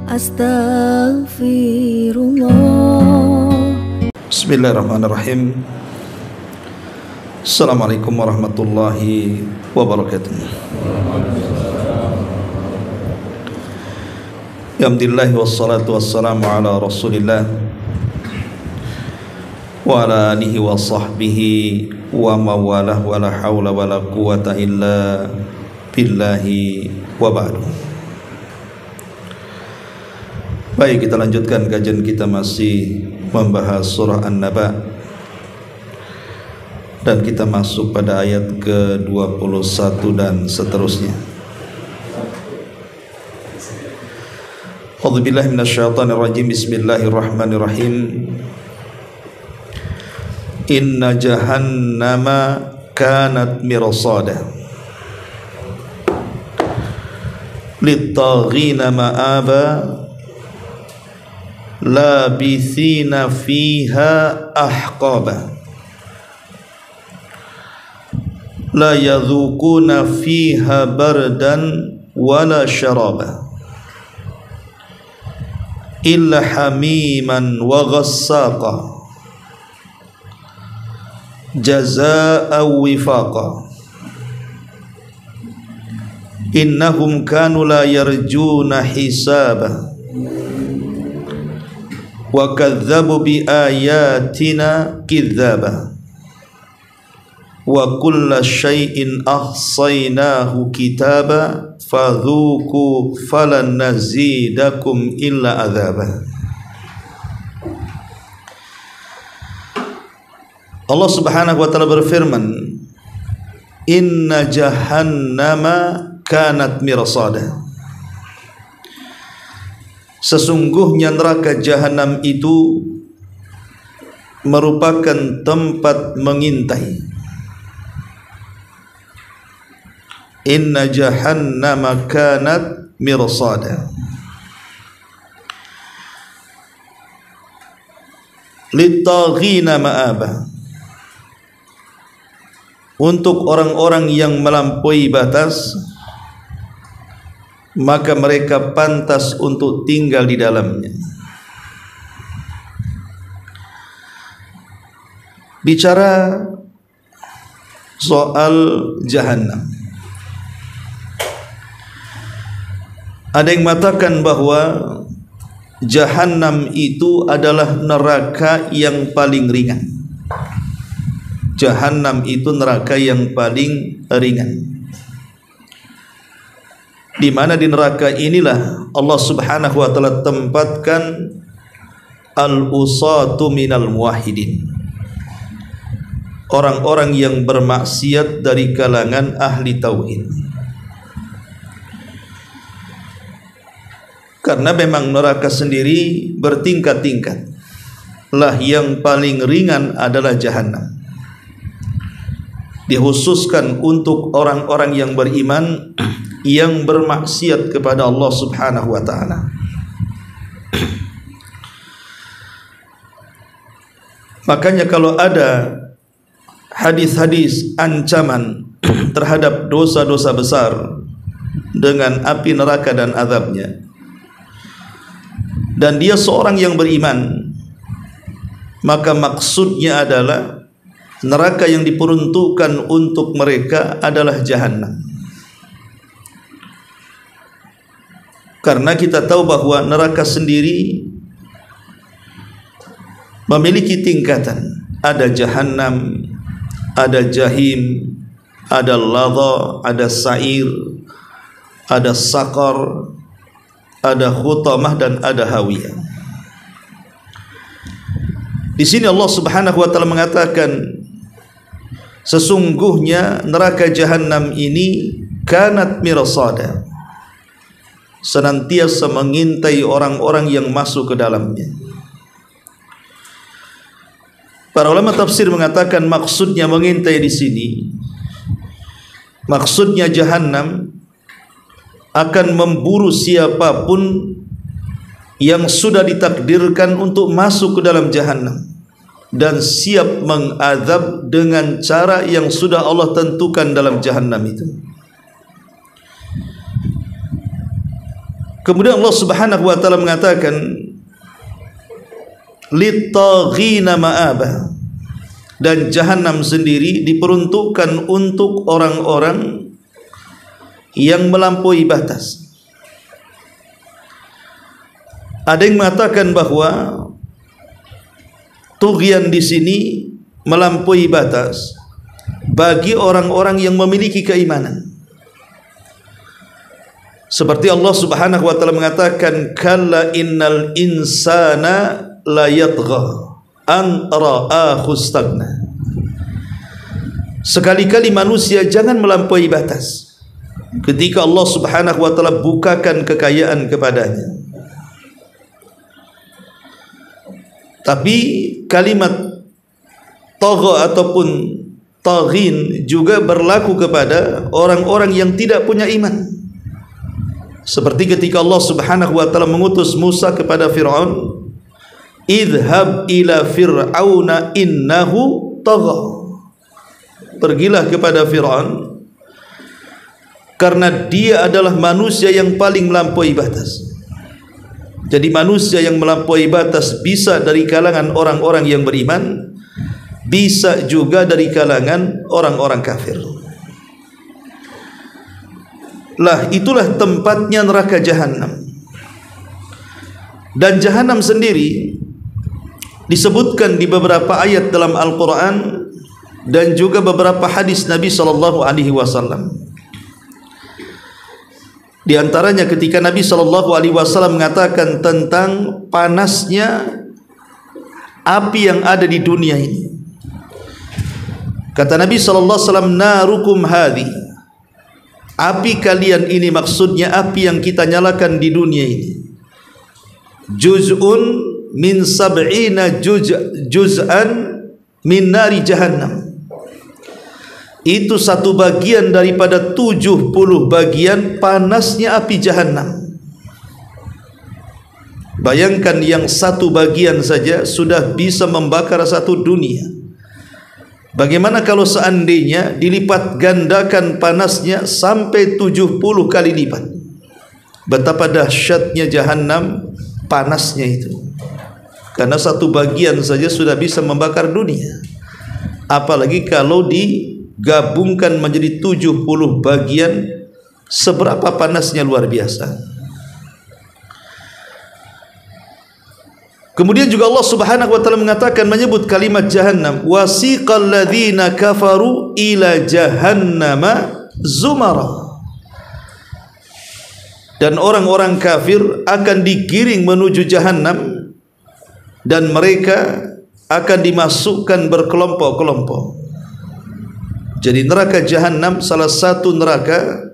Astaghfirullah. Bismillahirrahmanirrahim. Assalamualaikum warahmatullahi wabarakatuh. Alhamdulillah wassalatu wassalamu ala Rasulillah wa ala alihi wa sahbihi wa mawalah wa la hawla wa la quwata illa billahi wa ba'du. Baik, kita lanjutkan kajian kita, masih membahas surah An-Naba, dan kita masuk pada ayat ke-21 dan seterusnya. A'udzubillahi minasyaitonirrajim. Bismillahirrahmanirrahim. Inna jahannama kanat mirsada lit-taghina ma'aba labithina fiha ahqaba la yadhukuna fiha bardan wala syaraba illa hamiman wa ghassaqa jazaa'a wifaqa innahum kanu la yarjuna hisaba wa kadzabu bi ayatina kidzaba wa kulla syai'in ahsaynahu kitaba fadhuku falan nazidakum illa adzaba. Allah Subhanahu wa taala berfirman, inna jahannama kanat mirsada. Sesungguhnya neraka jahanam itu merupakan tempat mengintai. Inna jahannama kanat mirsada lit-taghina ma'aba, untuk orang-orang yang melampaui batas, maka mereka pantas untuk tinggal di dalamnya. Bicara soal jahannam, ada yang mengatakan bahwa jahannam itu adalah neraka yang paling ringan. Jahannam itu neraka yang paling ringan, di mana di neraka inilah Allah Subhanahu wa taala tempatkan al-usatu minal muwahhidin, orang-orang yang bermaksiat dari kalangan ahli tauhid. Karena memang neraka sendiri bertingkat-tingkat. Lah yang paling ringan adalah jahannam. Dikhususkan untuk orang-orang yang beriman yang bermaksiat kepada Allah Subhanahu wa taala. Makanya kalau ada hadis-hadis ancaman terhadap dosa-dosa besar dengan api neraka dan azabnya, dan dia seorang yang beriman, maka maksudnya adalah neraka yang diperuntukkan untuk mereka adalah jahannam. Karena kita tahu bahwa neraka sendiri memiliki tingkatan. Ada jahannam, ada jahim, ada ladha, ada sa'ir, ada sakar, ada khutamah, dan ada hawiyah. Di sini Allah Subhanahu wa taala mengatakan, sesungguhnya neraka jahannam ini kanat mirsada, senantiasa mengintai orang-orang yang masuk ke dalamnya. Para ulama tafsir mengatakan maksudnya mengintai di sini, maksudnya jahannam akan memburu siapapun yang sudah ditakdirkan untuk masuk ke dalam jahannam dan siap mengadab dengan cara yang sudah Allah tentukan dalam jahannam itu. Kemudian Allah Subhanahu wa taala mengatakan lit-taghina ma'aba, dan jahanam sendiri diperuntukkan untuk orang-orang yang melampaui batas. Ada yang mengatakan bahwa tughyan di sini melampaui batas bagi orang-orang yang memiliki keimanan. Seperti Allah Subhanahu wa taala mengatakan kalla innal insana la yatgha an ra'ahu istaghna. Sekali-kali manusia jangan melampaui batas ketika Allah Subhanahu wa taala bukakan kekayaan kepadanya. Tapi kalimat tagha ataupun taghin juga berlaku kepada orang-orang yang tidak punya iman. Seperti ketika Allah Subhanahu wa taala mengutus Musa kepada Firaun, idhab ila fir'auna innahu tagha. Pergilah kepada Firaun karena dia adalah manusia yang paling melampaui batas. Jadi manusia yang melampaui batas bisa dari kalangan orang-orang yang beriman, bisa juga dari kalangan orang-orang kafir. Lah itulah tempatnya neraka jahanam. Dan jahanam sendiri disebutkan di beberapa ayat dalam Al-Quran dan juga beberapa hadis Nabi SAW. Di antaranya ketika Nabi SAW mengatakan tentang panasnya api yang ada di dunia ini. Kata Nabi SAW, narukum hadhi, api kalian ini maksudnya api yang kita nyalakan di dunia ini, juz'un min sab'ina juz'an min nari jahannam. Itu satu bagian daripada 70 bagian panasnya api jahannam. Bayangkan yang satu bagian saja sudah bisa membakar satu dunia. Bagaimana kalau seandainya dilipat gandakan panasnya sampai 70 kali lipat? Betapa dahsyatnya jahannam panasnya itu. Karena satu bagian saja sudah bisa membakar dunia. Apalagi kalau digabungkan menjadi 70 bagian, seberapa panasnya luar biasa. Kemudian juga Allah Subhanahu wa taala mengatakan, menyebut kalimat jahannam, wasiqal ladzina kafaru ila jahannama zumara. Dan orang-orang kafir akan digiring menuju jahannam dan mereka akan dimasukkan berkelompok-kelompok. Jadi neraka jahannam salah satu neraka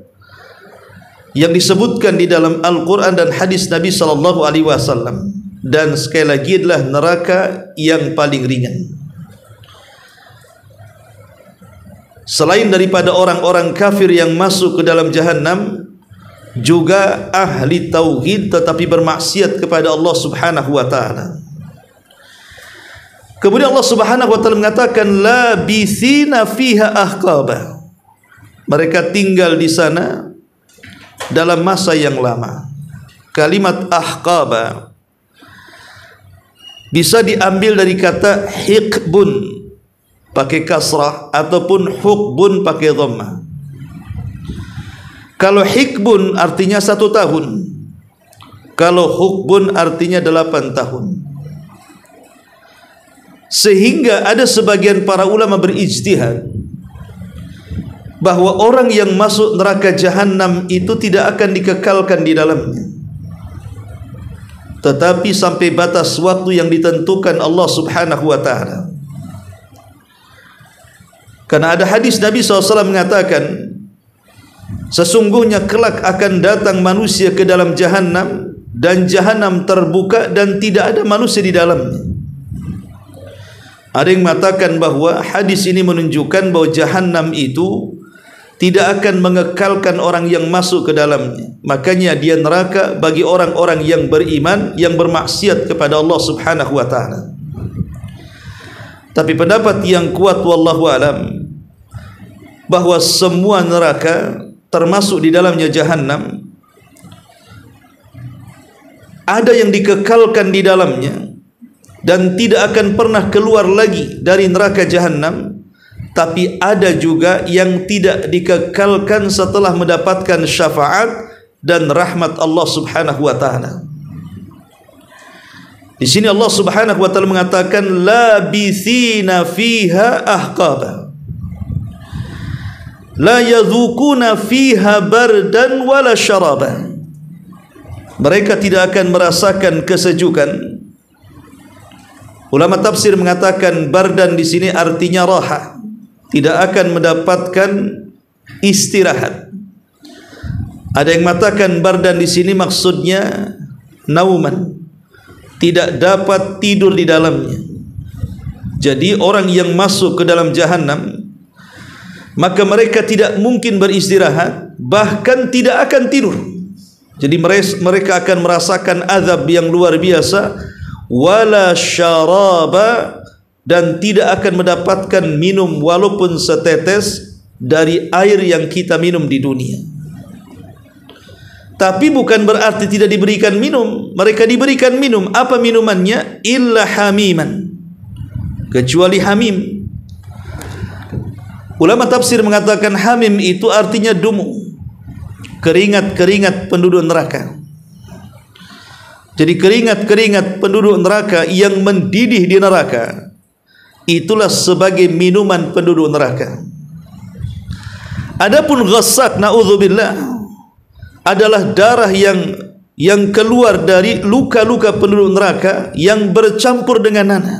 yang disebutkan di dalam Al-Quran dan hadis Nabi SAW. Dan sekali lagi adalah neraka yang paling ringan. Selain daripada orang-orang kafir yang masuk ke dalam jahannam, juga ahli tauhid tetapi bermaksiat kepada Allah Subhanahu wa taala. Kemudian Allah Subhanahu wa taala mengatakan labithina fiha ahqaba. Mereka tinggal di sana dalam masa yang lama. Kalimat ahqaba bisa diambil dari kata hiqbun pakai kasrah ataupun hukbun pakai dhammah. Kalau hiqbun artinya 1 tahun, kalau hukbun artinya 8 tahun. Sehingga ada sebagian para ulama berijtihad bahwa orang yang masuk neraka jahannam itu tidak akan dikekalkan di dalamnya, tetapi sampai batas waktu yang ditentukan Allah Subhanahu wa taala. Karena ada hadis Nabi SAW mengatakan, sesungguhnya kelak akan datang manusia ke dalam jahannam dan jahannam terbuka dan tidak ada manusia di dalamnya. Ada yang mengatakan bahwa hadis ini menunjukkan bahwa jahannam itu tidak akan mengekalkan orang yang masuk ke dalamnya. Makanya dia neraka bagi orang-orang yang beriman, yang bermaksiat kepada Allah Subhanahu wa taala. Tapi pendapat yang kuat wallahu alam bahwa semua neraka termasuk di dalamnya jahannam ada yang dikekalkan di dalamnya dan tidak akan pernah keluar lagi dari neraka Jahannam, tapi ada juga yang tidak dikekalkan setelah mendapatkan syafaat dan rahmat Allah Subhanahu wa taala. Di sini Allah Subhanahu wa taala mengatakan labithina fiha ahqaba la yadhukuna fiha bardan wala syaraba. Mereka tidak akan merasakan kesejukan. Ulama tafsir mengatakan bardan di sini artinya raha, tidak akan mendapatkan istirahat. Ada yang mengatakan bardan di sini maksudnya nauman, tidak dapat tidur di dalamnya. Jadi orang yang masuk ke dalam Jahannam, maka mereka tidak mungkin beristirahat, bahkan tidak akan tidur. Jadi mereka akan merasakan azab yang luar biasa, wala syaraba, dan tidak akan mendapatkan minum walaupun setetes dari air yang kita minum di dunia. Tapi bukan berarti tidak diberikan minum. Mereka diberikan minum. Apa minumannya? Illa hamiman, kecuali hamim. Ulama tafsir mengatakan hamim itu artinya dumu, keringat-keringat penduduk neraka. Jadi keringat-keringat penduduk neraka yang mendidih di neraka, itulah sebagai minuman penduduk neraka. Adapun ghassak, na'udzubillah, adalah darah yang keluar dari luka-luka penduduk neraka yang bercampur dengan nanah,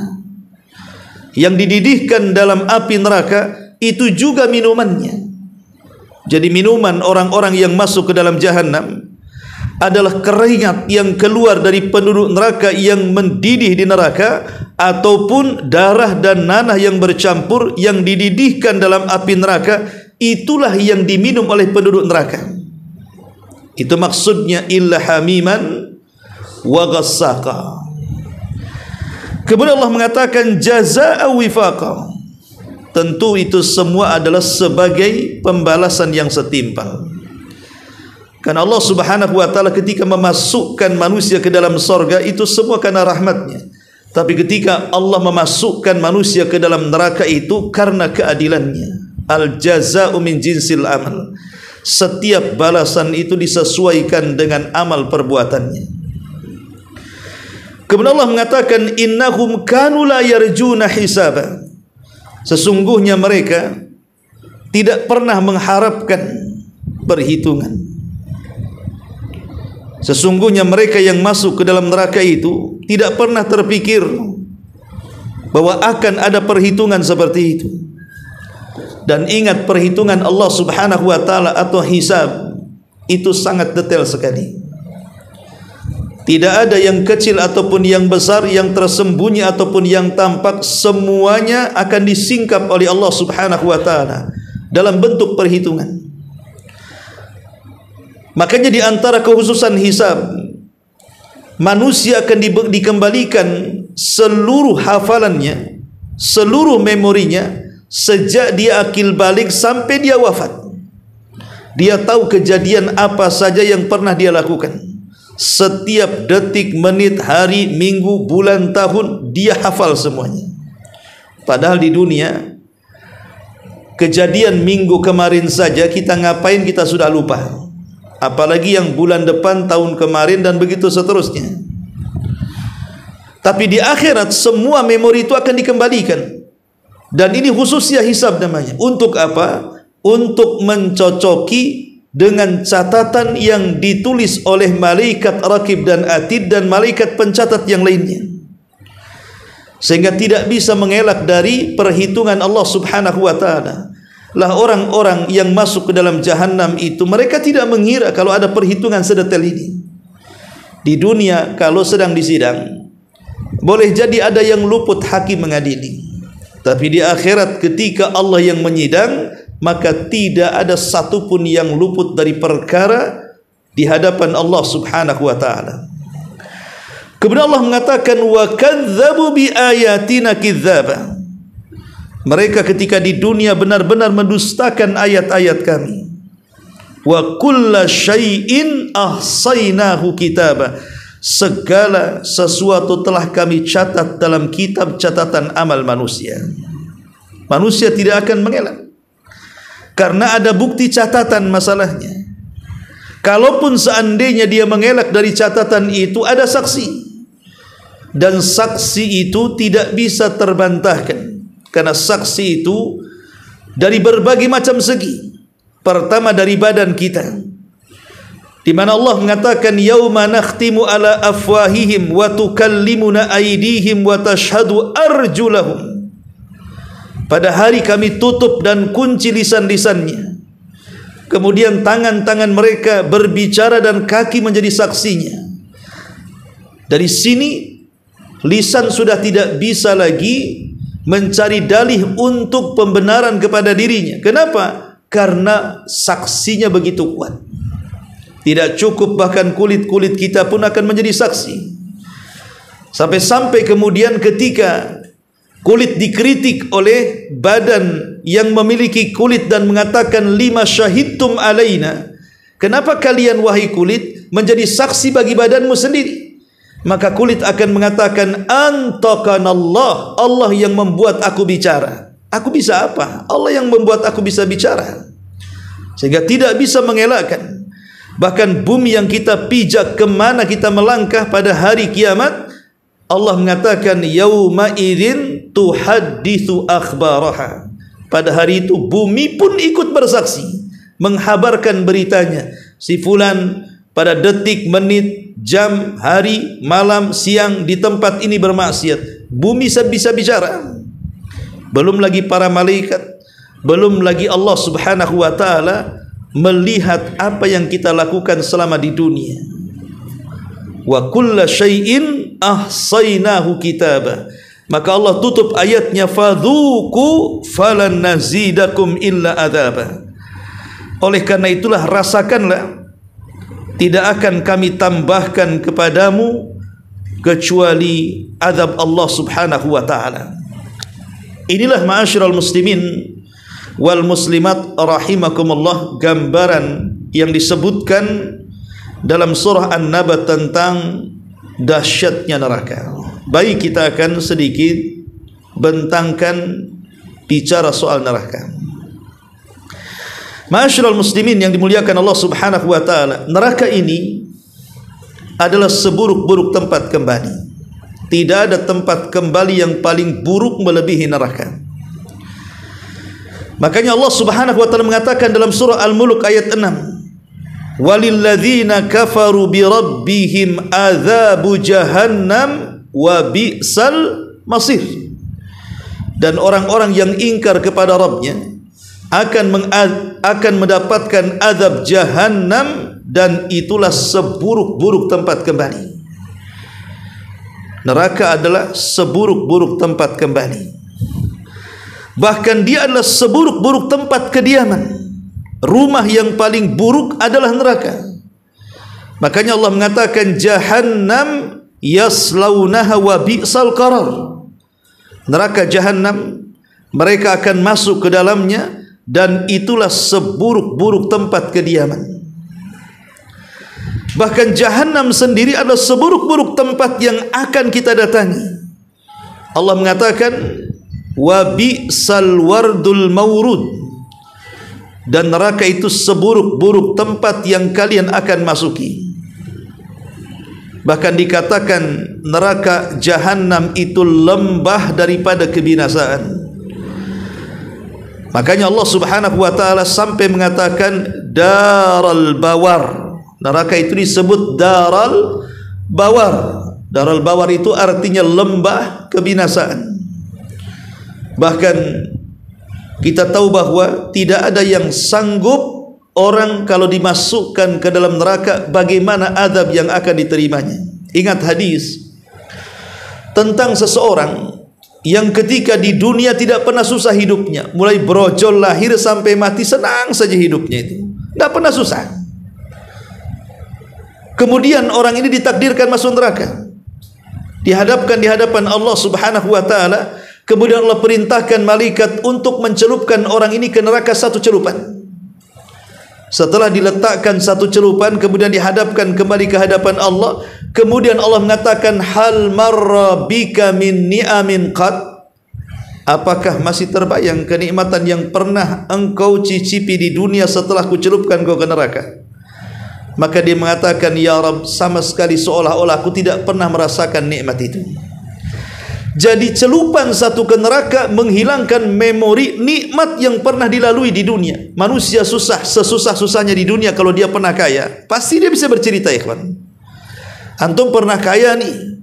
yang dididihkan dalam api neraka. Itu juga minumannya. Jadi minuman orang-orang yang masuk ke dalam Jahannam adalah keringat yang keluar dari penduduk neraka yang mendidih di neraka, ataupun darah dan nanah yang bercampur yang dididihkan dalam api neraka. Itulah yang diminum oleh penduduk neraka. Itu maksudnya illa hamiman wa ghassaqa. Kemudian Allah mengatakan jazaa'a wifaqa. Tentu itu semua adalah sebagai pembalasan yang setimpal. Karena Allah Subhanahu wa taala ketika memasukkan manusia ke dalam sorga, itu semua karena rahmatnya. Tapi ketika Allah memasukkan manusia ke dalam neraka, itu karena keadilannya. Al jazaa'u min jinsil amal. Setiap balasan itu disesuaikan dengan amal perbuatannya. Kemudian Allah mengatakan innahum kanu la yarjuna hisaba. Sesungguhnya mereka tidak pernah mengharapkan perhitungan. Sesungguhnya mereka yang masuk ke dalam neraka itu tidak pernah terpikir bahwa akan ada perhitungan seperti itu. Dan ingat, perhitungan Allah Subhanahu wa taala atau hisab itu sangat detail sekali. Tidak ada yang kecil ataupun yang besar, yang tersembunyi ataupun yang tampak, semuanya akan disingkap oleh Allah Subhanahu wa taala dalam bentuk perhitungan. Makanya di antara kekhususan hisab, manusia akan dikembalikan seluruh hafalannya, seluruh memorinya sejak dia akil balik sampai dia wafat. Dia tahu kejadian apa saja yang pernah dia lakukan. Setiap detik, menit, hari, minggu, bulan, tahun, dia hafal semuanya. Padahal di dunia, kejadian minggu kemarin saja kita ngapain kita sudah lupa, apalagi yang bulan depan, tahun kemarin, dan begitu seterusnya. Tapi di akhirat semua memori itu akan dikembalikan. Dan ini khususnya hisab namanya. Untuk apa? Untuk mencocoki dengan catatan yang ditulis oleh malaikat raqib dan atid dan malaikat pencatat yang lainnya, sehingga tidak bisa mengelak dari perhitungan Allah Subhanahu wa taala. Lah orang-orang yang masuk ke dalam Jahannam itu, mereka tidak mengira kalau ada perhitungan sedetail ini. Di dunia kalau sedang disidang, boleh jadi ada yang luput hakim mengadili. Tapi di akhirat ketika Allah yang menyidang, maka tidak ada satupun yang luput dari perkara di hadapan Allah Subhanahu wa taala. Kemudian Allah mengatakan wa kadzdzabu bi ayatina kidzaba. Mereka ketika di dunia benar-benar mendustakan ayat-ayat kami. Wa kulla syai'in ahsainahu kitaba. segala sesuatu telah kami catat dalam kitab catatan amal manusia. Manusia tidak akan mengelak karena ada bukti catatan masalahnya. Kalaupun seandainya dia mengelak dari catatan itu, ada saksi, dan saksi itu tidak bisa terbantahkan, karena saksi itu dari berbagai macam segi. Pertama dari badan kita, di mana Allah mengatakan yauma nakhtimu ala afwahihim wa tukallimuna aydihim wa tashhadu arjulahum. Pada hari kami tutup dan kunci lisan-lisannya, kemudian tangan-tangan mereka berbicara dan kaki menjadi saksinya. Dari sini lisan sudah tidak bisa lagi mencari dalih untuk pembenaran kepada dirinya. Kenapa? Karena saksinya begitu kuat. Tidak cukup, bahkan kulit-kulit kita pun akan menjadi saksi. Sampai-sampai kemudian ketika kulit dikritik oleh badan yang memiliki kulit dan mengatakan lima syahidtum alaina, kenapa kalian wahai kulit menjadi saksi bagi badanmu sendiri? Maka kulit akan mengatakan antakanallah, Allah yang membuat aku bicara. Aku bisa apa? Allah yang membuat aku bisa bicara. Sehingga tidak bisa mengelakkan. Bahkan bumi yang kita pijak, kemana kita melangkah pada hari kiamat, Allah mengatakan yauma idzin tuhadditsu akhbaraha. Pada hari itu bumi pun ikut bersaksi, menghabarkan beritanya. Si fulan pada detik, menit, jam, hari, malam, siang di tempat ini bermaksiat. Bumi bisa bicara. Belum lagi para malaikat, belum lagi Allah Subhanahu wa taala melihat apa yang kita lakukan selama di dunia. Wa kulla syai'in ahsaynahu kitaba. Maka Allah tutup ayatnya fadzuqu falan nazidakum illa adzaba. Oleh karena itulah rasakanlah, tidak akan kami tambahkan kepadamu kecuali azab Allah Subhanahu wa taala. Inilah ma'asyiral muslimin wal muslimat rahimakumullah, gambaran yang disebutkan dalam surah An-Naba tentang dahsyatnya neraka. Baik, kita akan sedikit bentangkan bicara soal neraka. Ma'asyiral muslimin yang dimuliakan Allah Subhanahu wa taala, neraka ini adalah seburuk-buruk tempat kembali. Tidak ada tempat kembali yang paling buruk melebihi neraka. Makanya Allah Subhanahu wa taala mengatakan dalam surah Al-Mulk ayat 6, walilladzina kafaru bi rabbihim adzabu jahannam wa bi'sal masir. Dan orang-orang yang ingkar kepada Rabbnya akan mendapatkan azab jahannam, dan itulah seburuk-buruk tempat kembali. Neraka adalah seburuk-buruk tempat kembali. Bahkan dia adalah seburuk-buruk tempat kediaman. Rumah yang paling buruk adalah neraka. Makanya Allah mengatakan jahannam yaslaunaha wa bi'sal qarar. Neraka jahannam, mereka akan masuk ke dalamnya, dan itulah seburuk-buruk tempat kediaman. Bahkan jahannam sendiri adalah seburuk-buruk tempat yang akan kita datangi. Allah mengatakan wa bi'sal wardul maurud, dan neraka itu seburuk-buruk tempat yang kalian akan masuki. Bahkan dikatakan neraka jahannam itu lembah daripada kebinasaan. Makanya Allah Subhanahu wa taala sampai mengatakan daral bawar. Neraka itu disebut daral bawar. Daral bawar itu artinya lembah kebinasaan. Bahkan kita tahu bahwa tidak ada yang sanggup orang kalau dimasukkan ke dalam neraka bagaimana azab yang akan diterimanya. Ingat hadis tentang seseorang yang ketika di dunia tidak pernah susah hidupnya, mulai brojol lahir sampai mati senang saja hidupnya itu, tidak pernah susah. Kemudian orang ini ditakdirkan masuk neraka, dihadapkan di hadapan Allah Subhanahu wa taala. Kemudian Allah perintahkan malaikat untuk mencelupkan orang ini ke neraka satu celupan. Setelah diletakkan satu celupan, kemudian dihadapkan kembali ke hadapan Allah, kemudian Allah mengatakan, hal marra bika min ni'amin qad, apakah masih terbayang kenikmatan yang pernah engkau cicipi di dunia setelah kucelupkan kau ke neraka? Maka dia mengatakan, ya Rabb, sama sekali seolah-olah aku tidak pernah merasakan nikmat itu. Jadi celupan satu ke neraka menghilangkan memori nikmat yang pernah dilalui di dunia. Manusia susah, sesusah-susahnya di dunia, kalau dia pernah kaya, pasti dia bisa bercerita, ikhwan. Antum pernah kaya nih,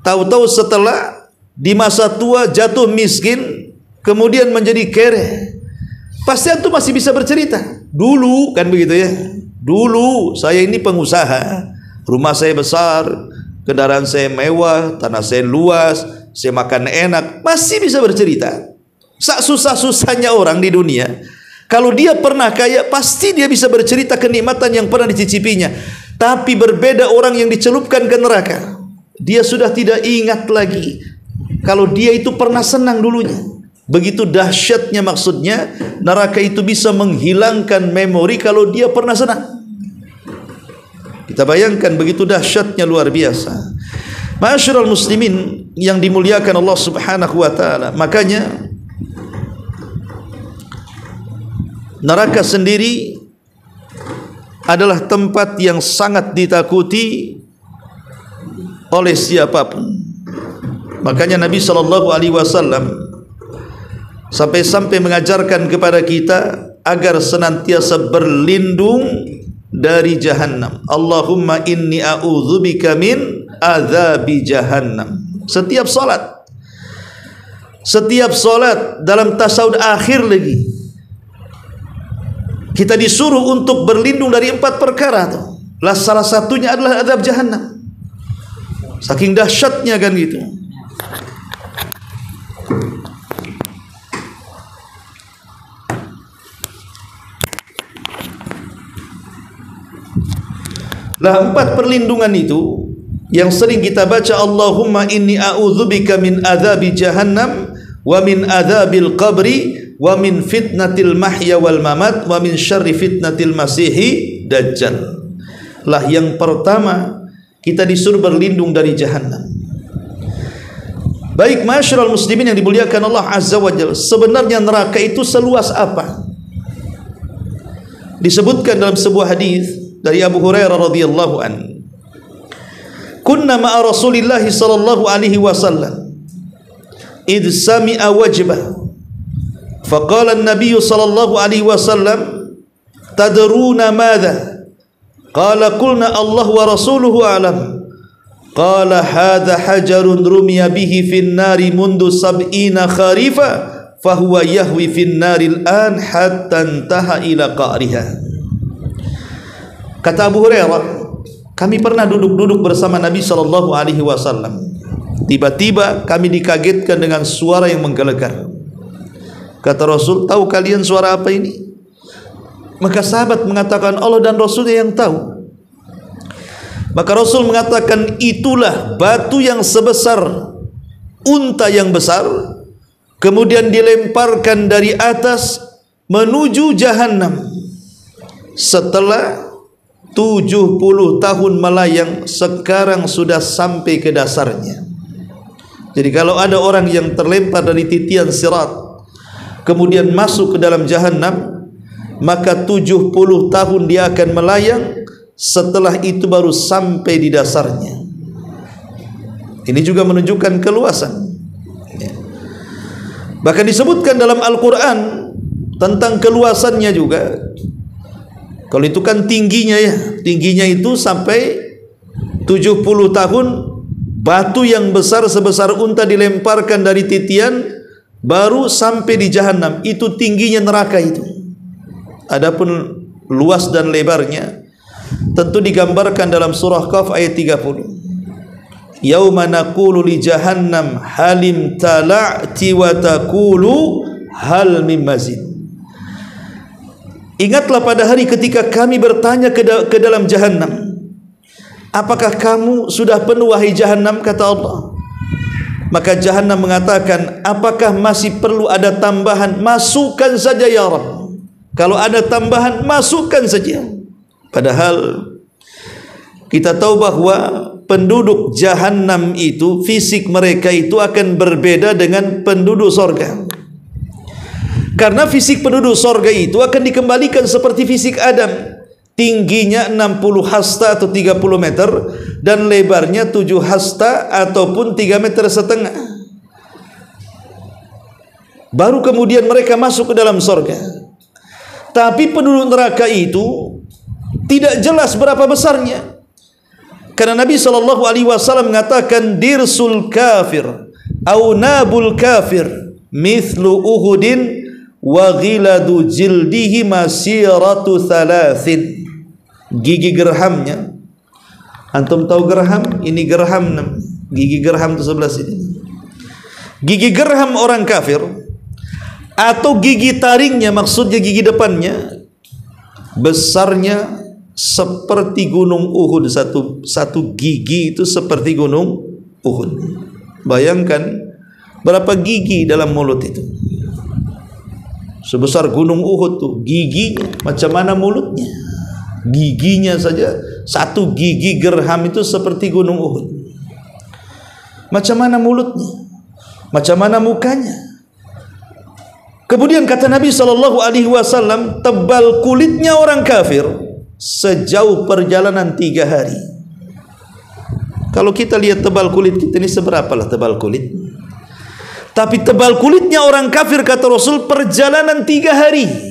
tahu-tahu setelah di masa tua jatuh miskin, kemudian menjadi kere, pasti antum masih bisa bercerita. Dulu kan begitu ya. Dulu saya ini pengusaha, rumah saya besar, kendaraan saya mewah, tanah saya luas, saya makan enak, masih bisa bercerita. Susah-susahnya orang di dunia, kalau dia pernah kaya, pasti dia bisa bercerita kenikmatan yang pernah dicicipinya. Tapi berbeda orang yang dicelupkan ke neraka, dia sudah tidak ingat lagi kalau dia itu pernah senang dulunya. Begitu dahsyatnya, maksudnya neraka itu bisa menghilangkan memori kalau dia pernah senang. Kita bayangkan, begitu dahsyatnya, luar biasa. Ma'asyiral muslimin yang dimuliakan Allah Subhanahu wa taala, makanya neraka sendiri adalah tempat yang sangat ditakuti oleh siapapun. Makanya Nabi SAW sampai-sampai mengajarkan kepada kita agar senantiasa berlindung dari jahannam. Allahumma inni a'udzubika min adzabi jahannam. Setiap salat dalam tasawuf akhir lagi, kita disuruh untuk berlindung dari 4 perkara tuh. Salah satunya adalah azab jahannam. Saking dahsyatnya kan gitu. Lah 4 perlindungan itu yang sering kita baca, Allahumma inni a'udzubika min adzabi jahannam wa min adzabil qabri wa min fitnatil mahya wal mamat wa min syarri fitnatil masihi dajjal. Lah yang pertama, kita disuruh berlindung dari jahannam. Baik ma'asyiral muslimin yang dimuliakan Allah Azza wa Jalla, sebenarnya neraka itu seluas apa? Disebutkan dalam sebuah hadis dari Abu Hurairah radhiyallahu an, kunna ma'a Rasulillah sallallahu alaihi wasallam id sami'a wajbah faqala an-nabiy sallallahu alaihi wasallam tadruna madha qala qulna Allah wa rasuluhu a'lam qala hadha hajarun rumiya bihi fin nari mundu sab'ina kharifa fahuwa yahwi fin naril an hatta intaha ila qa'riha. Kata Abu Hurairah, kami pernah duduk-duduk bersama Nabi SAW. Tiba-tiba kami dikagetkan dengan suara yang menggelegar. Kata Rasul, tahu kalian suara apa ini? Maka sahabat mengatakan, Allah dan Rasulnya yang tahu. Maka Rasul mengatakan, itulah batu yang sebesar unta yang besar, kemudian dilemparkan dari atas menuju jahannam. Setelah 70 tahun melayang, sekarang sudah sampai ke dasarnya. Jadi kalau ada orang yang terlempar dari titian sirat kemudian masuk ke dalam jahannam, maka 70 tahun dia akan melayang, setelah itu baru sampai di dasarnya. Ini juga menunjukkan keluasan. Bahkan disebutkan dalam Al-Quran tentang keluasannya juga. Kalau itu kan tingginya ya, tingginya itu sampai 70 tahun, batu yang besar sebesar unta dilemparkan dari titian, baru sampai di jahannam. Itu tingginya neraka itu. Adapun luas dan lebarnya tentu digambarkan dalam surah Qaf ayat 30. Yauma naqulu li jahannam halim tala'ti wa taqulu hal mim mazid. Ingatlah pada hari ketika kami bertanya ke dalam jahannam, apakah kamu sudah penuh wahai jahannam? Kata Allah. Maka jahannam mengatakan, apakah masih perlu ada tambahan? Masukkan saja ya Rabb. Kalau ada tambahan, masukkan saja. Padahal kita tahu bahwa penduduk Jahannam itu, fisik mereka itu akan berbeda dengan penduduk sorga. Karena fisik penduduk sorga itu akan dikembalikan seperti fisik Adam. Tingginya 60 hasta atau 30 meter dan lebarnya 7 hasta ataupun 3,5 meter. Baru kemudian mereka masuk ke dalam sorga. Tapi penduduk neraka itu tidak jelas berapa besarnya. Karena Nabi SAW mengatakan dirsul kafir au nabul kafir mithlu uhudin wa ghiladu jildihi masiratu thalathin. Gigi gerhamnya, antum tahu gerham? Ini gerham, gigi gerham itu sebelah sini. Gigi gerham orang kafir atau gigi taringnya, maksudnya gigi depannya, besarnya seperti gunung Uhud. Satu gigi itu seperti gunung Uhud. Bayangkan berapa gigi dalam mulut itu. Sebesar gunung Uhud tuh giginya, macam mana mulutnya? Giginya saja, satu gigi gerham itu seperti gunung Uhud. Macam mana mulutnya? Macam mana mukanya? Kemudian kata Nabi SAW, tebal kulitnya orang kafir sejauh perjalanan 3 hari. Kalau kita lihat tebal kulit kita ini, seberapalah tebal kulit? Tapi tebal kulitnya orang kafir, kata Rasul, perjalanan 3 hari.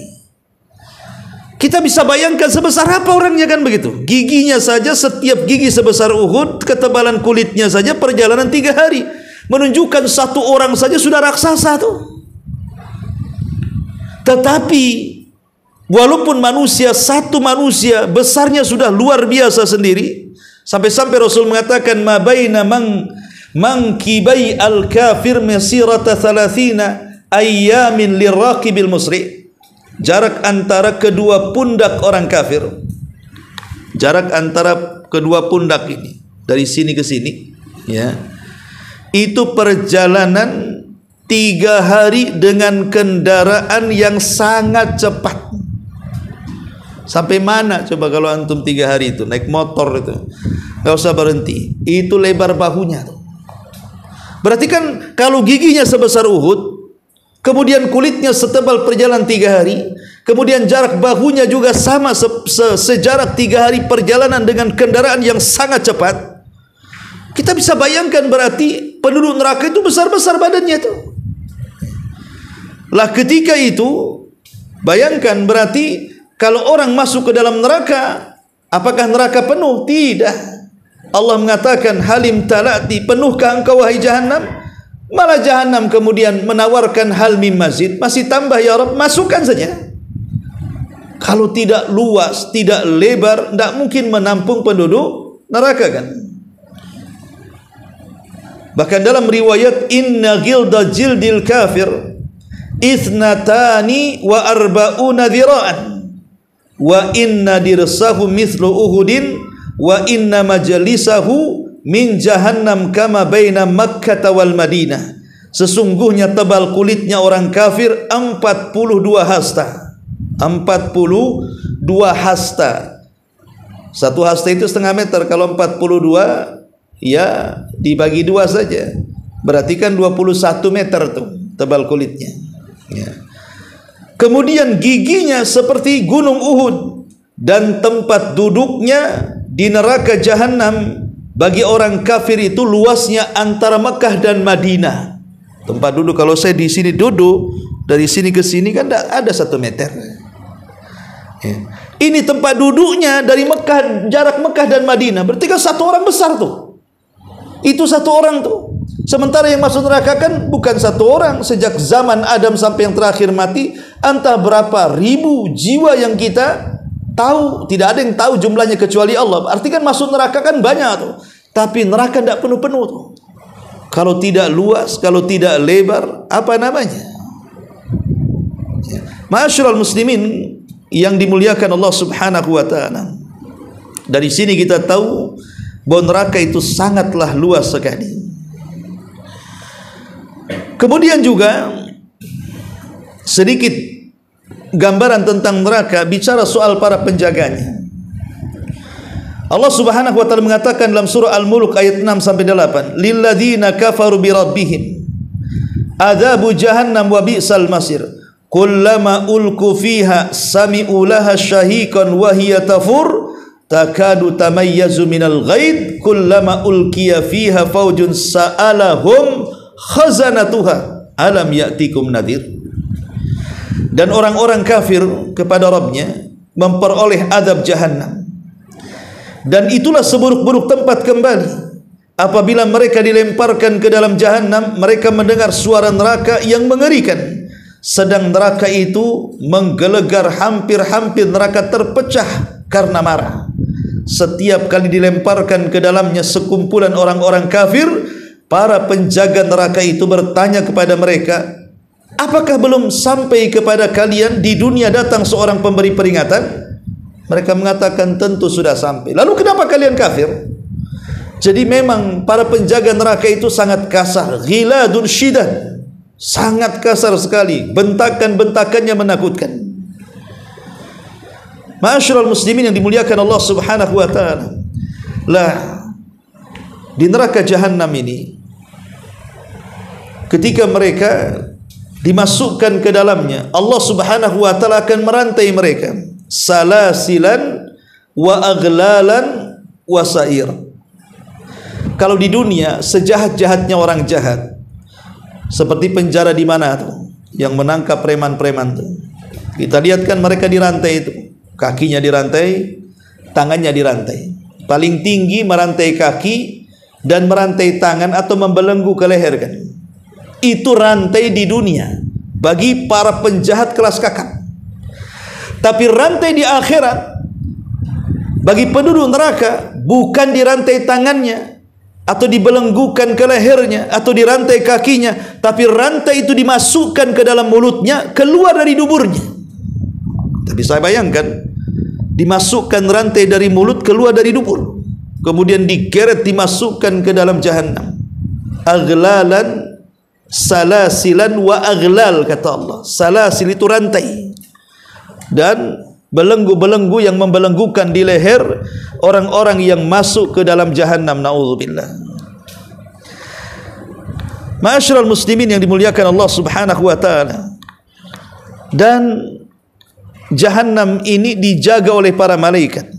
Kita bisa bayangkan sebesar apa orangnya, kan begitu? Giginya saja, setiap gigi sebesar Uhud, ketebalan kulitnya saja perjalanan 3 hari. Menunjukkan satu orang saja sudah raksasa tuh. Tetapi walaupun manusia, satu manusia besarnya sudah luar biasa sendiri, sampai-sampai Rasul mengatakan ma baina mangkibai al-kafir masirata 30 ayyamin liraqibil musri. Jarak antara kedua pundak orang kafir, jarak antara kedua pundak ini dari sini ke sini, ya, itu perjalanan 3 hari dengan kendaraan yang sangat cepat. Sampai mana coba kalau antum 3 hari itu naik motor itu, nggak usah berhenti. Itu lebar bahunya tuh. Berarti kan kalau giginya sebesar Uhud, kemudian kulitnya setebal perjalanan 3 hari, kemudian jarak bahunya juga sama sejarak 3 hari perjalanan dengan kendaraan yang sangat cepat. Kita bisa bayangkan berarti penduduk neraka itu besar-besar badannya tuh. Lah ketika itu, bayangkan berarti kalau orang masuk ke dalam neraka, apakah neraka penuh? Tidak. Allah mengatakan halim talati, penuhkah engkau wahai Jahannam? Malah Jahannam kemudian menawarkan hal mim mazid, masih tambah ya Rabb, masukkan saja. Kalau tidak luas, tidak lebar, tidak mungkin menampung penduduk neraka, kan? Bahkan dalam riwayat inna ghilda jildil kafir ithnatani wa arba'una dhira'an wa inna dirsahu mithlu uhudin wa inna majalisahu min jahannam kama baina Makkah wal Madinah. Sesungguhnya tebal kulitnya orang kafir 42 hasta. 42 hasta. Satu hasta itu setengah meter. Kalau 42 ya dibagi 2 saja, berarti kan 21 meter tuh tebal kulitnya, ya. Kemudian giginya seperti gunung Uhud, dan tempat duduknya di neraka Jahannam bagi orang kafir itu luasnya antara Mekah dan Madinah. Tempat duduk, kalau saya di sini duduk, dari sini ke sini kan ada 1 meter, ya. Ini tempat duduknya dari Mekah, jarak Mekah dan Madinah, berarti kan 1 orang besar tuh. Itu 1 orang tuh. Sementara yang masuk neraka kan bukan 1 orang. Sejak zaman Adam sampai yang terakhir mati, entah berapa ribu jiwa yang kita tahu. Tidak ada yang tahu jumlahnya kecuali Allah. Artinya kan masuk neraka kan banyak tuh. Tapi neraka tidak penuh-penuh tuh. Kalau tidak luas, kalau tidak lebar, apa namanya? Ma'asyiral muslimin yang dimuliakan Allah Subhanahu wa ta'ala. Dari sini kita tahu bahwa neraka itu sangatlah luas sekali. Kemudian juga sedikit gambaran tentang neraka bicara soal para penjaganya. Allah Subhanahu wa taala mengatakan dalam surah Al-Mulk ayat 6 sampai 8, "Lilladzina kafaru bi rabbihim adzabu jahannam wa bi'sal masir. Kullama ulku fiha sami'u laha syahiqan wa hiya tafur takadu tamayyazu minal ghaid kullama ulqiya fiha faujun sa'alahum khazanatuha alam ya'tikum nadhir." Dan orang-orang kafir kepada Rabbnya memperoleh azab jahannam, dan itulah seburuk-buruk tempat kembali. Apabila mereka dilemparkan ke dalam jahannam, mereka mendengar suara neraka yang mengerikan, sedang neraka itu menggelegar, hampir-hampir neraka terpecah karena marah. Setiap kali dilemparkan ke dalamnya sekumpulan orang-orang kafir, para penjaga neraka itu bertanya kepada mereka, "Apakah belum sampai kepada kalian di dunia datang seorang pemberi peringatan?" Mereka mengatakan, "Tentu sudah sampai." "Lalu kenapa kalian kafir?" Jadi memang para penjaga neraka itu sangat kasar, ghiladun syidad, sangat kasar sekali, bentakan-bentakannya menakutkan. Ma'asyiral muslimin yang dimuliakan Allah Subhanahu wa taala, lah di neraka jahanam ini, ketika mereka dimasukkan ke dalamnya, Allah Subhanahu wa taala akan merantai mereka salasilan wa aghlalan wa sa'ir. Kalau di dunia sejahat-jahatnya orang jahat, seperti penjara di mana tuh yang menangkap preman-preman tuh, kita lihat kan mereka dirantai itu, kakinya dirantai, tangannya dirantai, paling tinggi merantai kaki dan merantai tangan atau membelenggu ke leher kan. Itu rantai di dunia bagi para penjahat kelas kakap. Tapi rantai di akhirat bagi penduduk neraka bukan dirantai tangannya atau dibelenggukan ke lehernya atau dirantai kakinya, tapi rantai itu dimasukkan ke dalam mulutnya, keluar dari duburnya. Tapi saya bayangkan, dimasukkan rantai dari mulut keluar dari dubur, kemudian digeret dimasukkan ke dalam jahannam. Aghlalan salasilan wa aghlal, kata Allah. Salasil itu rantai, dan belenggu-belenggu yang membelenggukan di leher orang-orang yang masuk ke dalam jahannam. Na'udzubillah. Ma'asyiral muslimin yang dimuliakan Allah Subhanahu wa taala, dan jahannam ini dijaga oleh para malaikat.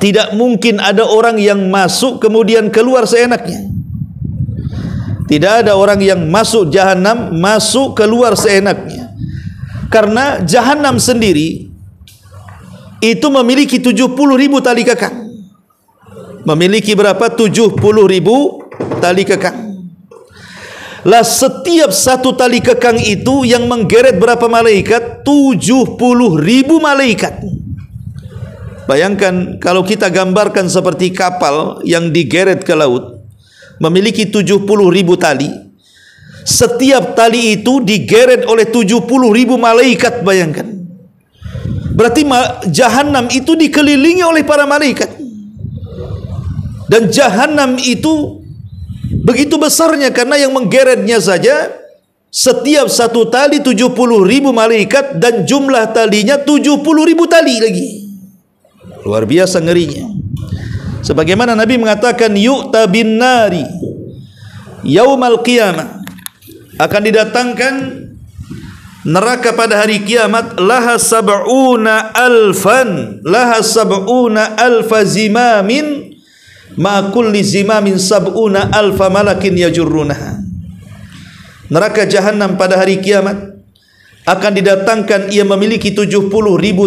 Tidak mungkin ada orang yang masuk kemudian keluar seenaknya. Tidak ada orang yang masuk jahannam masuk keluar seenaknya, karena jahannam sendiri itu memiliki 70.000 tali kekang. Memiliki berapa? 70.000 tali kekang. Lah setiap satu tali kekang itu yang menggeret berapa malaikat? 70.000 malaikat. Bayangkan kalau kita gambarkan seperti kapal yang digeret ke laut, memiliki 70.000 tali. Setiap tali itu digeret oleh 70.000 malaikat. Bayangkan. Berarti jahannam itu dikelilingi oleh para malaikat. Dan jahannam itu begitu besarnya, karena yang menggeretnya saja setiap satu tali 70.000 malaikat, dan jumlah talinya 70.000 tali lagi. Luar biasa ngerinya. Sebagaimana Nabi mengatakan, yu'ta bin nari yaumal qiyamah, akan didatangkan neraka pada hari kiamat, laha sab'una alfa zimamin ma kulli zimamin sab'una alfa malakin yajurrunaha. Neraka jahanam pada hari kiamat akan didatangkan, ia memiliki 70.000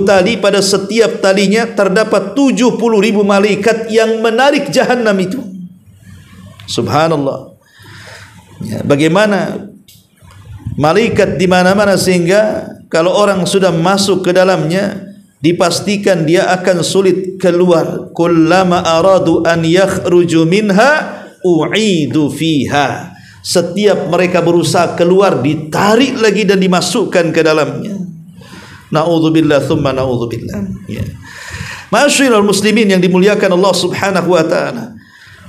tali, pada setiap talinya terdapat 70.000 malaikat yang menarik jahanam itu. Subhanallah. Ya, bagaimana malaikat di mana-mana, sehingga kalau orang sudah masuk ke dalamnya dipastikan dia akan sulit keluar. Kullama aradu an yakhruju minha u'idu fiha. Setiap mereka berusaha keluar, ditarik lagi dan dimasukkan ke dalamnya. Na'udzubillah thumma na'udzubillah. Ya. Ma'asyiral muslimin yang dimuliakan Allah Subhanahu wa taala.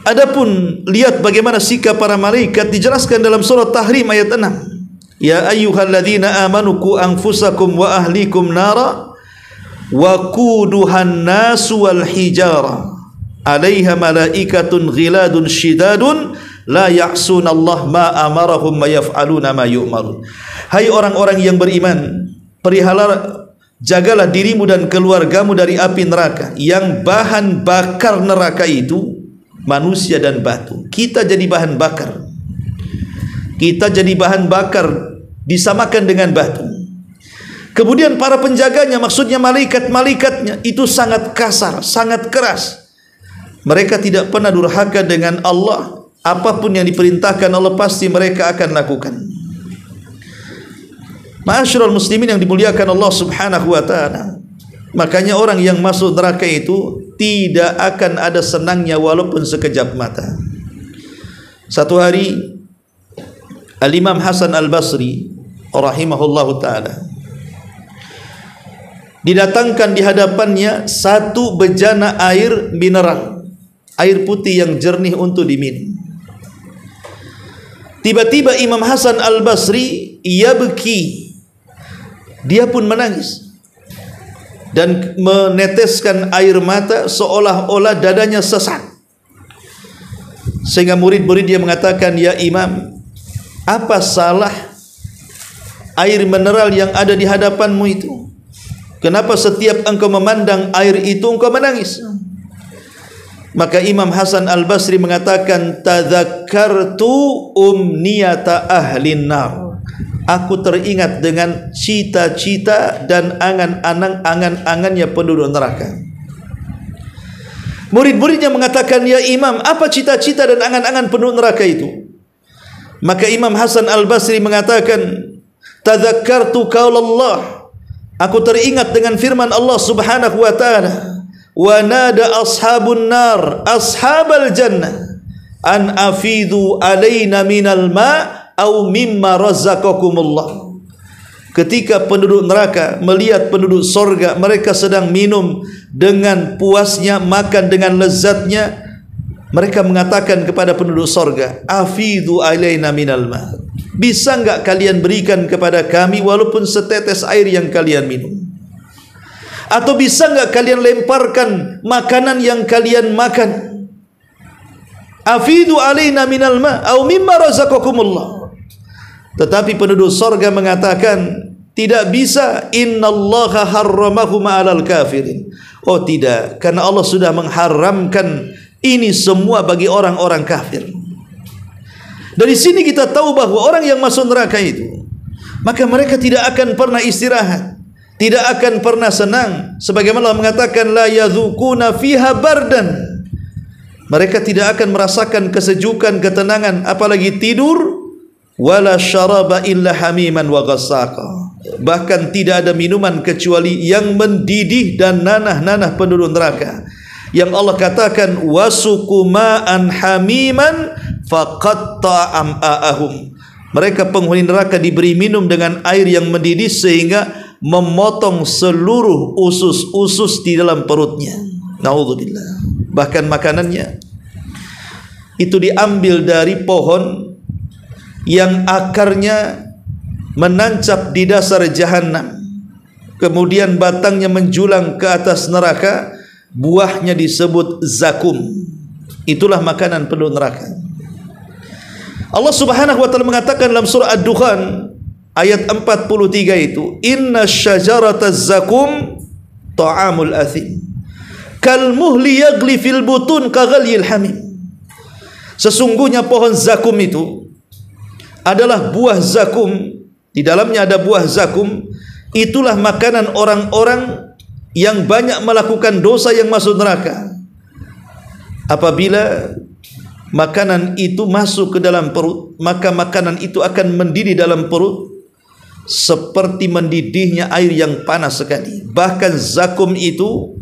Adapun lihat bagaimana sikap para malaikat dijelaskan dalam surah Tahrim ayat 6. ya ayyuhalladzina amanu qu anfusakum wa ahlikum nara wa quduhan nasu wal hijara 'alaiha malaikatun ghiladun shidadun la ya'sunallah ma amarahum wa yaf'aluna ma yu'marun. Hai orang-orang yang beriman, jagalah dirimu dan keluargamu dari api neraka yang bahan bakar neraka itu manusia dan batu. Kita jadi bahan bakar. Kita jadi bahan bakar, disamakan dengan batu. Kemudian para penjaganya, maksudnya malaikat-malaikatnya, itu sangat kasar, sangat keras. Mereka tidak pernah durhaka dengan Allah. Apapun yang diperintahkan Allah pasti mereka akan lakukan. Ma'asyiral muslimin yang dimuliakan Allah Subhanahu wa taala. Makanya orang yang masuk neraka itu tidak akan ada senangnya walaupun sekejap mata. Satu hari Al-Imam Hasan Al-Basri rahimahullahu taala didatangkan di hadapannya satu bejana air mineral, air putih yang jernih untuk diminum. Tiba-tiba Imam Hasan Al-Basri yabki, dia pun menangis dan meneteskan air mata seolah-olah dadanya sesak. Sehingga murid-murid dia mengatakan, ya Imam, apa salah air mineral yang ada di hadapanmu itu? Kenapa setiap engkau memandang air itu engkau menangis? Maka Imam Hasan Al-Basri mengatakan, tadzakartu umniyata ahlin nar. Aku teringat dengan cita-cita dan angan-angannya penduduk neraka. Murid-muridnya mengatakan, ya Imam, apa cita-cita dan angan-angan penduduk neraka itu? Maka Imam Hasan Al-Basri mengatakan, tadzakartu qaulallah. Aku teringat dengan firman Allah Subhanahu wa taala, wa nada ashabun nar ashabal jannah an afidu alaina minal ma au mimma razaqakumullah. Ketika penduduk neraka melihat penduduk sorga, mereka sedang minum dengan puasnya, makan dengan lezatnya, mereka mengatakan kepada penduduk sorga, afidu alaina minal ma, bisa enggak kalian berikan kepada kami walaupun setetes air yang kalian minum? Atau bisa enggak kalian lemparkan makanan yang kalian makan? Afidu alaina minal ma au mimma razaqakumullah. Tetapi penduduk sorga mengatakan, tidak bisa, innallaha harramahu ma'alal kafirin. Oh tidak, karena Allah sudah mengharamkan ini semua bagi orang-orang kafir. Dari sini kita tahu bahwa orang yang masuk neraka itu, maka mereka tidak akan pernah istirahat, tidak akan pernah senang. Sebagaimana Allah mengatakan, la yadzuquna fiha bardan. Mereka tidak akan merasakan kesejukan, ketenangan, apalagi tidur. Wala syaraba illa hamiman wa ghassaqa. Bahkan tidak ada minuman kecuali yang mendidih dan nanah-nanah penduduk neraka. Yang Allah katakan, wasuqu ma'an hamiman faqatta am'a'ahum. Mereka penghuni neraka diberi minum dengan air yang mendidih sehingga memotong seluruh usus-usus di dalam perutnya. Naudzubillah. Bahkan makanannya itu diambil dari pohon yang akarnya menancap di dasar jahanam, kemudian batangnya menjulang ke atas neraka, buahnya disebut zakum. Itulah makanan penduduk neraka. Allah Subhanahu wa taala mengatakan dalam surah Ad-Dukhan ayat 43 itu, inna syajarata zakum ta'amul athim kal muhli yagli fil butun kaghalyil hamim. Sesungguhnya pohon zakum itu adalah buah zakum, di dalamnya ada buah zakum. Itulah makanan orang-orang yang banyak melakukan dosa yang masuk neraka. Apabila makanan itu masuk ke dalam perut, maka makanan itu akan mendidih dalam perut seperti mendidihnya air yang panas sekali. Bahkan zakum itu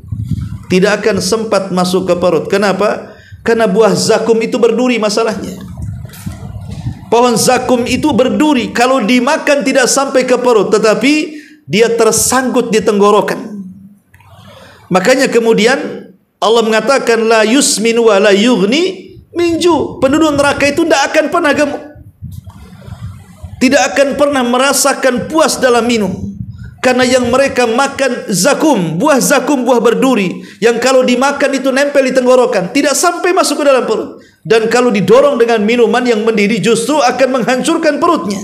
tidak akan sempat masuk ke perut. Kenapa? Karena buah zakum itu berduri masalahnya. Pohon zakum itu berduri, kalau dimakan tidak sampai ke perut, tetapi dia tersangkut di tenggorokan. Makanya kemudian Allah mengatakan, la yusminu wa la yughni minju. Penduduk neraka itu tidak akan pernah gemuk. tidak akan pernah merasakan puas dalam minum, karena yang mereka makan zakum, buah berduri, yang kalau dimakan itu nempel di tenggorokan, tidak sampai masuk ke dalam perut. Dan kalau didorong dengan minuman yang mendidih justru akan menghancurkan perutnya.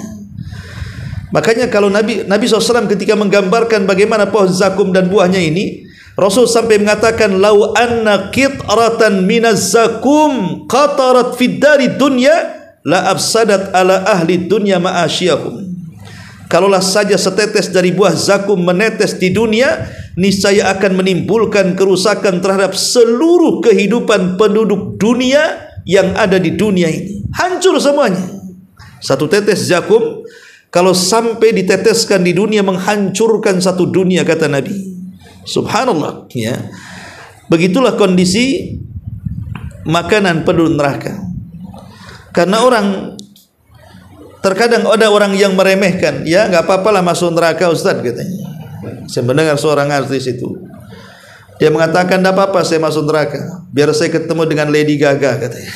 Makanya kalau Nabi SAW ketika menggambarkan bagaimana pohon zakum dan buahnya ini, Rasul sampai mengatakan, lau anna qitratan minaz zakum qatarat fid dari dunya la afsadat ala ahli dunya ma'asyahum. Kalaulah saja setetes dari buah zakum menetes di dunia, niscaya akan menimbulkan kerusakan terhadap seluruh kehidupan penduduk dunia yang ada di dunia ini. Hancur semuanya. Satu tetes zakum kalau sampai diteteskan di dunia menghancurkan satu dunia, kata Nabi. Subhanallah, ya. Begitulah kondisi makanan penduduk neraka. Karena terkadang ada orang yang meremehkan, ya nggak apa-apalah masuk neraka Ustaz, katanya. Saya mendengar seorang artis itu, dia mengatakan, tidak apa-apa saya masuk neraka, biar saya ketemu dengan Lady Gaga, katanya.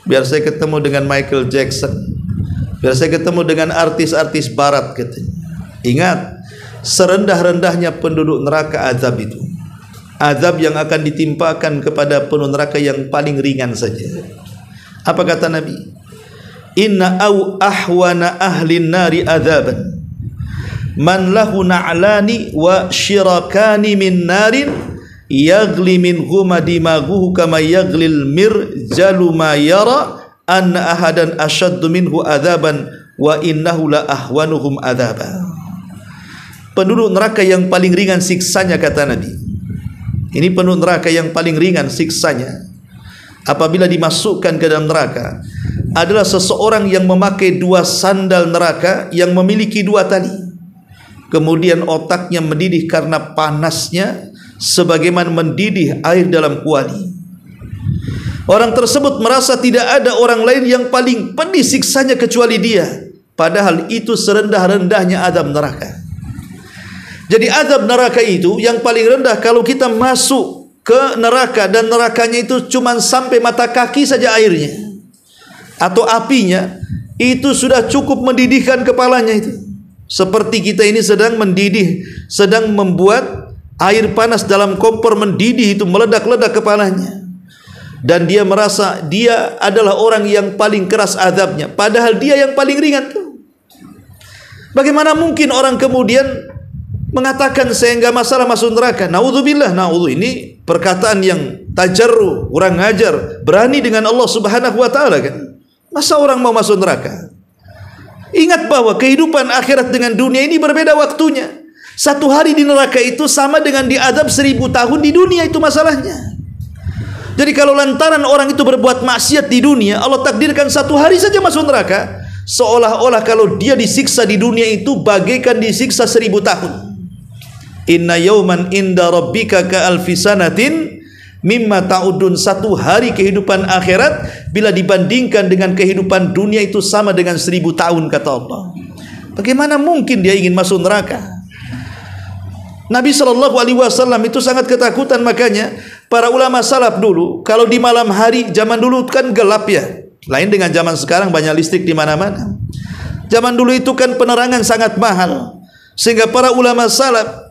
Biar saya ketemu dengan Michael Jackson, biar saya ketemu dengan artis-artis barat, katanya. Ingat, serendah-rendahnya penduduk neraka azab itu, azab yang akan ditimpakan kepada penduduk neraka yang paling ringan saja. Apa kata Nabi? Inna au ahwana ahlin nari adzaban man lahu na'lani wa syirakani min narin yagli min huma dimaguhu kama yaglil mirjalu ma yara anna ahadan ashaddu minhu adzaban wa innahu la ahwanuhum adzaba. Penduduk neraka yang paling ringan siksanya, kata Nabi. Ini penduduk neraka yang paling ringan siksanya apabila dimasukkan ke dalam neraka adalah seseorang yang memakai dua sandal neraka yang memiliki dua tali. Kemudian otaknya mendidih karena panasnya sebagaimana mendidih air dalam kuali. Orang tersebut merasa tidak ada orang lain yang paling pedih siksanya kecuali dia, padahal itu serendah-rendahnya azab neraka. Jadi azab neraka itu yang paling rendah kalau kita masuk ke neraka dan nerakanya itu cuma sampai mata kaki saja airnya atau apinya, itu sudah cukup mendidihkan kepalanya itu. Seperti kita ini sedang mendidih, sedang membuat air panas dalam kompor mendidih, itu meledak-ledak kepalanya. Dan dia merasa dia adalah orang yang paling keras azabnya, padahal dia yang paling ringan tuh. Bagaimana mungkin orang kemudian mengatakan saya enggak masalah masuk neraka? Naudzubillah, ini perkataan yang tajarru, kurang ajar, berani dengan Allah Subhanahu wa taala kan. Masa orang mau masuk neraka? Ingat bahwa kehidupan akhirat dengan dunia ini berbeda waktunya. Satu hari di neraka itu sama dengan diadab 1000 tahun di dunia, itu masalahnya. Jadi kalau lantaran orang itu berbuat maksiat di dunia, Allah takdirkan satu hari saja masuk neraka, seolah-olah kalau dia disiksa di dunia itu bagaikan disiksa 1000 tahun. Inna yauman inda rabbika ka alfi sanatin mimma ta'udun. Satu hari kehidupan akhirat bila dibandingkan dengan kehidupan dunia itu sama dengan 1000 tahun, kata Allah. Bagaimana mungkin dia ingin masuk neraka? Nabi SAW itu sangat ketakutan. Makanya para ulama salaf dulu, kalau di malam hari, zaman dulu kan gelap ya, lain dengan zaman sekarang banyak listrik di mana-mana. Zaman dulu itu kan penerangan sangat mahal, sehingga para ulama salaf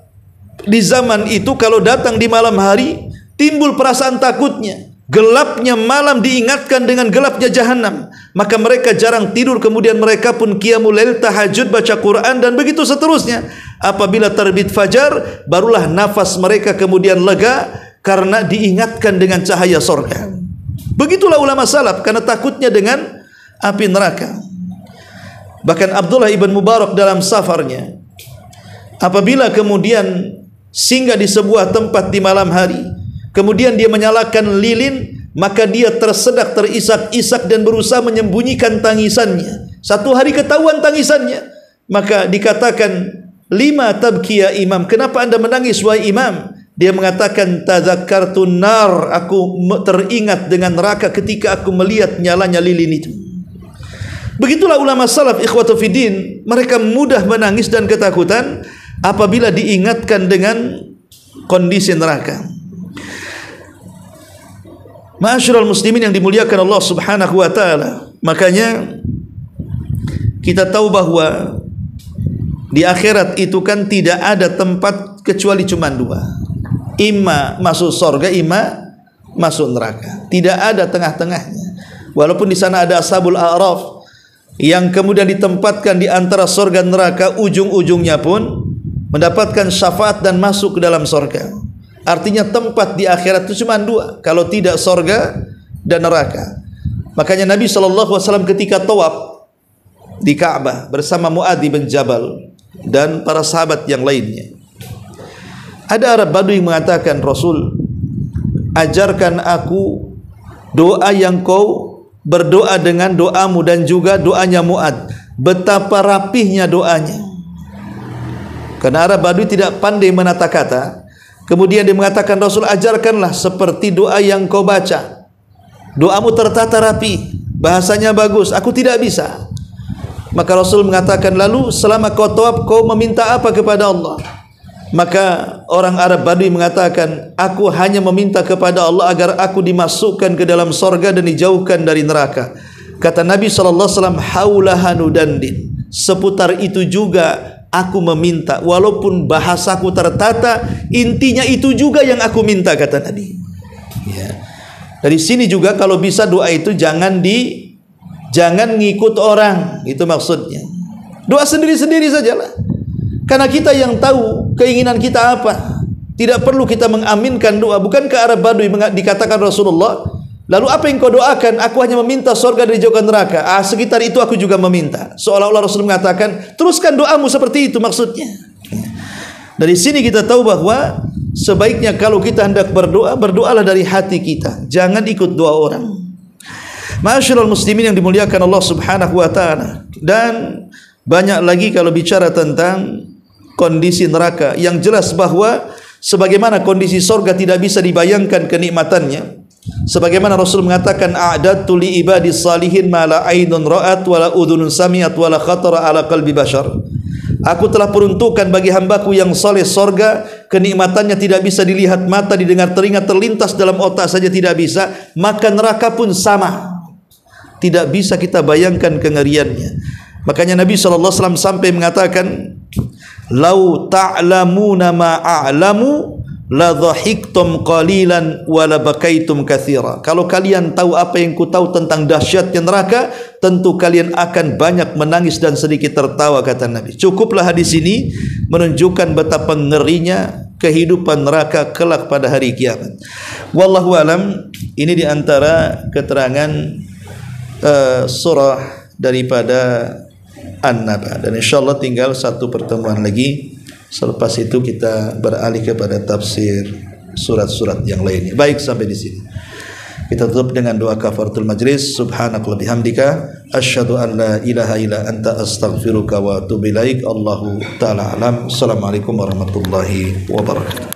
di zaman itu kalau datang di malam hari timbul perasaan takutnya. Gelapnya malam diingatkan dengan gelapnya jahanam, maka mereka jarang tidur. Kemudian mereka pun qiyamul lail, tahajud, baca Quran, dan begitu seterusnya. Apabila terbit fajar, barulah nafas mereka kemudian lega karena diingatkan dengan cahaya surga. Begitulah ulama salaf, karena takutnya dengan api neraka. Bahkan Abdullah ibn Mubarak dalam safarnya, apabila kemudian singgah di sebuah tempat di malam hari, kemudian dia menyalakan lilin, maka dia tersedak, terisak-isak dan berusaha menyembunyikan tangisannya. Satu hari ketahuan tangisannya, maka dikatakan, lima tabki ya imam, kenapa anda menangis wahai imam? Dia mengatakan, tadzakkartun nar, aku teringat dengan neraka ketika aku melihat nyalanya lilin itu. Begitulah ulama salaf, ikhwatu fiddin, mereka mudah menangis dan ketakutan apabila diingatkan dengan kondisi neraka. Ma'asyiral muslimin yang dimuliakan Allah Subhanahu wa taala, makanya kita tahu bahwa di akhirat itu kan tidak ada tempat kecuali cuma dua. Ima masuk surga, ima masuk neraka. Tidak ada tengah-tengahnya. Walaupun di sana ada ashabul a'raf yang kemudian ditempatkan di antara surga dan neraka, ujung-ujungnya pun mendapatkan syafaat dan masuk ke dalam surga. Artinya tempat di akhirat itu cuma dua, kalau tidak surga dan neraka. Makanya Nabi SAW ketika tawaf di Ka'bah bersama Mu'adz bin Jabal dan para sahabat yang lainnya, ada Arab Badui mengatakan, Rasul, ajarkan aku doa yang kau berdoa dengan doamu dan juga doanya Mu'adz. Betapa rapihnya doanya. Karena Arab Badui tidak pandai menata kata. Kemudian dia mengatakan, Rasul, ajarkanlah seperti doa yang kau baca. Doamu tertata rapi, bahasanya bagus, aku tidak bisa. Maka Rasul mengatakan, lalu selama kau tawaf kau meminta apa kepada Allah? Maka orang Arab Badui mengatakan, aku hanya meminta kepada Allah agar aku dimasukkan ke dalam sorga dan dijauhkan dari neraka. Kata Nabi SAW, haulaha nudandin, seputar itu juga aku meminta. Walaupun bahasaku tertata, intinya itu juga yang aku minta, kata Nabi. Ya. Dari sini juga kalau bisa doa itu jangan ngikut orang, itu maksudnya. Doa sendiri-sendiri sajalah. Karena kita yang tahu keinginan kita apa. Tidak perlu kita mengaminkan doa. Bukankah Arab Badui dikatakan Rasulullah, lalu apa yang kau doakan? Aku hanya meminta surga dan dijauhkan neraka. Sekitar itu aku juga meminta. Seolah-olah Rasul mengatakan, teruskan doamu seperti itu maksudnya. Dari sini kita tahu bahwa sebaiknya kalau kita hendak berdoa, berdoalah dari hati kita. Jangan ikut doa orang. Ma'asyiral muslimin yang dimuliakan Allah Subhanahu wa taala. Dan banyak lagi kalau bicara tentang kondisi neraka, yang jelas bahwa sebagaimana kondisi surga tidak bisa dibayangkan kenikmatannya, sebagaimana Rasul mengatakan, a'dadtu li ibadis salihin ma la ainun ra'at wa la udhunun sami'at wa la khatara ala qalbi bashar. Aku telah peruntukkan bagi hambaku yang saleh surga, kenikmatannya tidak bisa dilihat mata, didengar telinga, terlintas dalam otak saja tidak bisa, maka neraka pun sama. Tidak bisa kita bayangkan kengeriannya. Makanya Nabi SAW sampai mengatakan, lau ta'lamuna ma a'lamu la dhahiktum qalilan wa la bakaitum katsira. Kalau kalian tahu apa yang ku tahu tentang dahsyatnya neraka, tentu kalian akan banyak menangis dan sedikit tertawa, kata Nabi. Cukuplah hadis ini menunjukkan betapa ngerinya kehidupan neraka kelak pada hari kiamat. Wallahu alam. Ini di antara keterangan surah daripada An-Naba, dan insyaallah tinggal satu pertemuan lagi. Selepas itu kita beralih kepada tafsir surat-surat yang lainnya. Baik, sampai di sini kita tutup dengan doa kafaratul majlis. Subhanakallahumma bihamdika asyhadu an la ilaha illa anta astaghfiruka wa atubu ilaik. Allahu taala alam. Assalamualaikum warahmatullahi wabarakatuh.